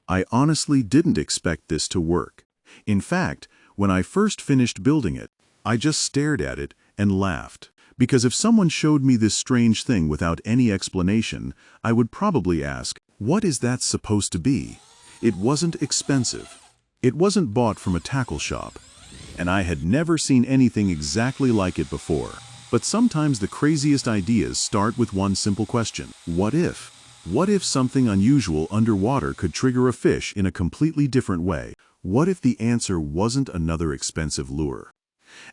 I honestly didn't expect this to work. In fact, when I first finished building it, I just stared at it and laughed. Because if someone showed me this strange thing without any explanation, I would probably ask, what is that supposed to be? It wasn't expensive. It wasn't bought from a tackle shop. And I had never seen anything exactly like it before. But sometimes the craziest ideas start with one simple question. What if? What if something unusual underwater could trigger a fish in a completely different way? What if the answer wasn't another expensive lure?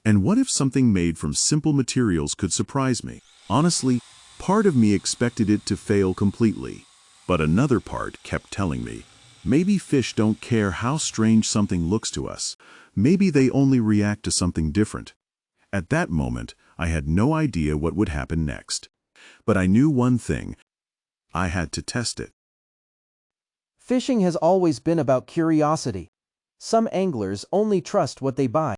And what if something made from simple materials could surprise me? Honestly, part of me expected it to fail completely. But another part kept telling me, maybe fish don't care how strange something looks to us. Maybe they only react to something different. At that moment, I had no idea what would happen next. But I knew one thing. I had to test it. Fishing has always been about curiosity. Some anglers only trust what they buy.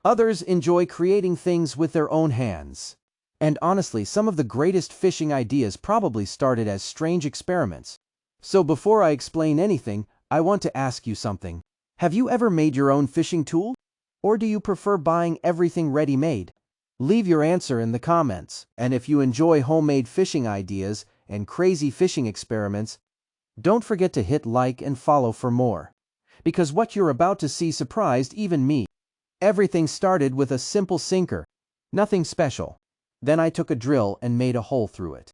Others enjoy creating things with their own hands. And honestly, some of the greatest fishing ideas probably started as strange experiments. So before I explain anything, I want to ask you something. Have you ever made your own fishing tool? Or do you prefer buying everything ready-made? Leave your answer in the comments. And if you enjoy homemade fishing ideas and crazy fishing experiments, don't forget to hit like and follow for more. Because what you're about to see surprised even me. Everything started with a simple sinker. Nothing special. Then I took a drill and made a hole through it.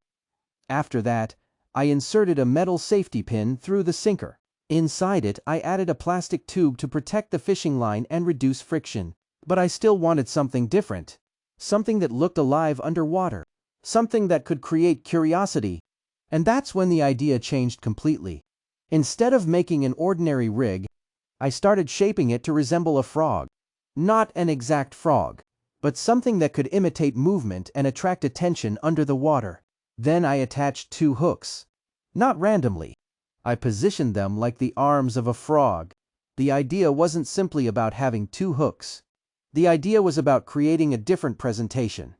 After that, I inserted a metal safety pin through the sinker. Inside it, I added a plastic tube to protect the fishing line and reduce friction. But I still wanted something different. Something that looked alive underwater. Something that could create curiosity. And that's when the idea changed completely. Instead of making an ordinary rig, I started shaping it to resemble a frog. Not an exact frog, but something that could imitate movement and attract attention under the water. Then I attached 2 hooks. Not randomly. I positioned them like the arms of a frog. The idea wasn't simply about having 2 hooks. The idea was about creating a different presentation.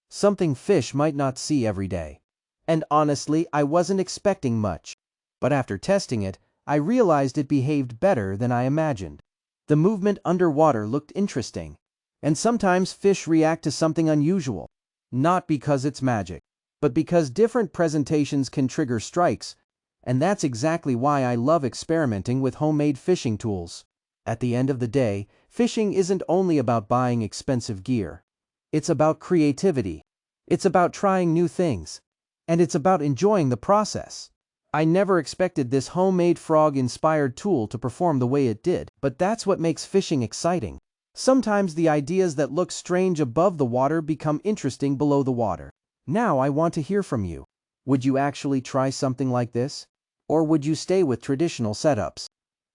Something fish might not see every day. And honestly, I wasn't expecting much. But after testing it, I realized it behaved better than I imagined. The movement underwater looked interesting. And sometimes fish react to something unusual. Not because it's magic, but because different presentations can trigger strikes. And that's exactly why I love experimenting with homemade fishing tools. At the end of the day, fishing isn't only about buying expensive gear. It's about creativity. It's about trying new things. And it's about enjoying the process. I never expected this homemade frog-inspired tool to perform the way it did, but that's what makes fishing exciting. Sometimes the ideas that look strange above the water become interesting below the water. Now I want to hear from you. Would you actually try something like this? Or would you stay with traditional setups?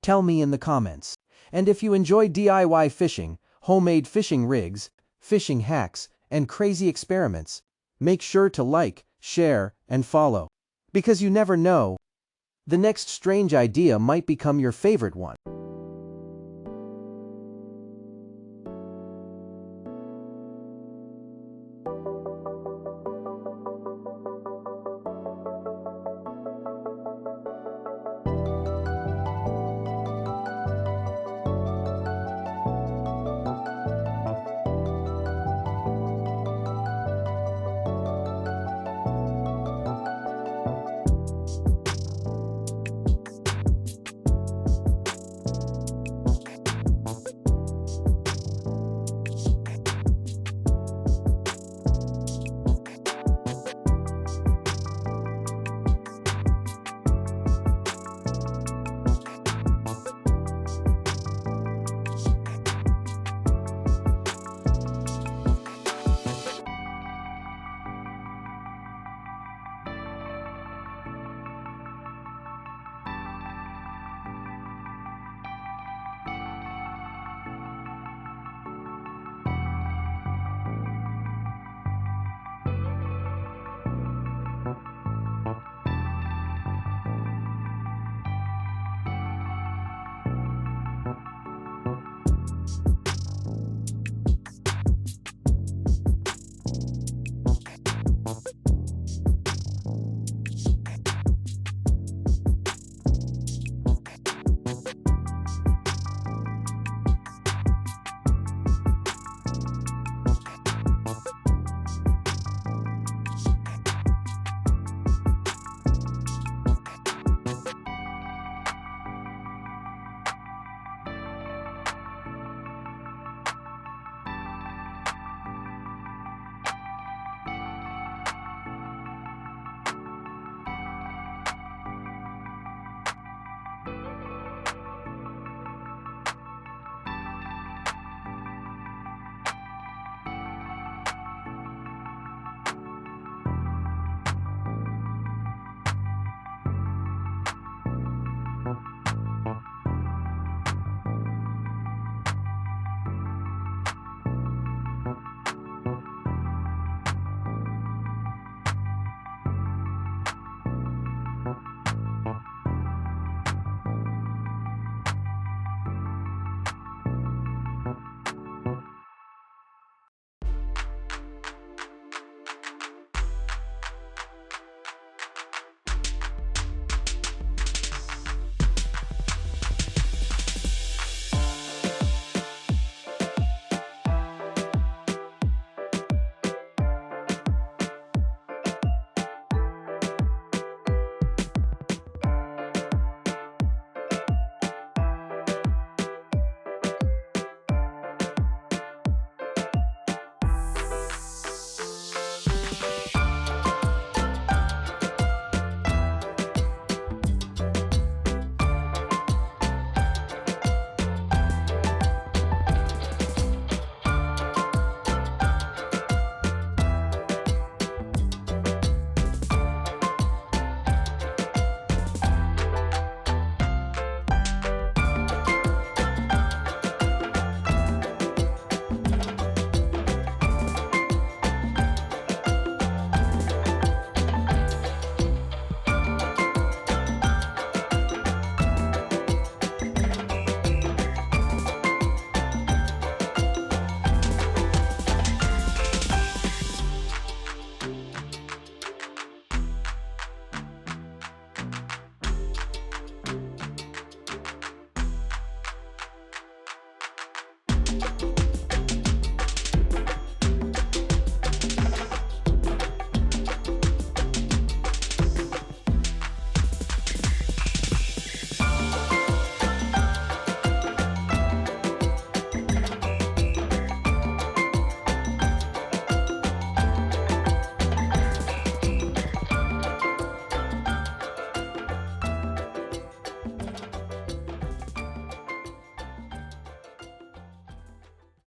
Tell me in the comments. And if you enjoy DIY fishing, homemade fishing rigs, fishing hacks, and crazy experiments, make sure to like, share, and follow. Because you never know, the next strange idea might become your favorite one.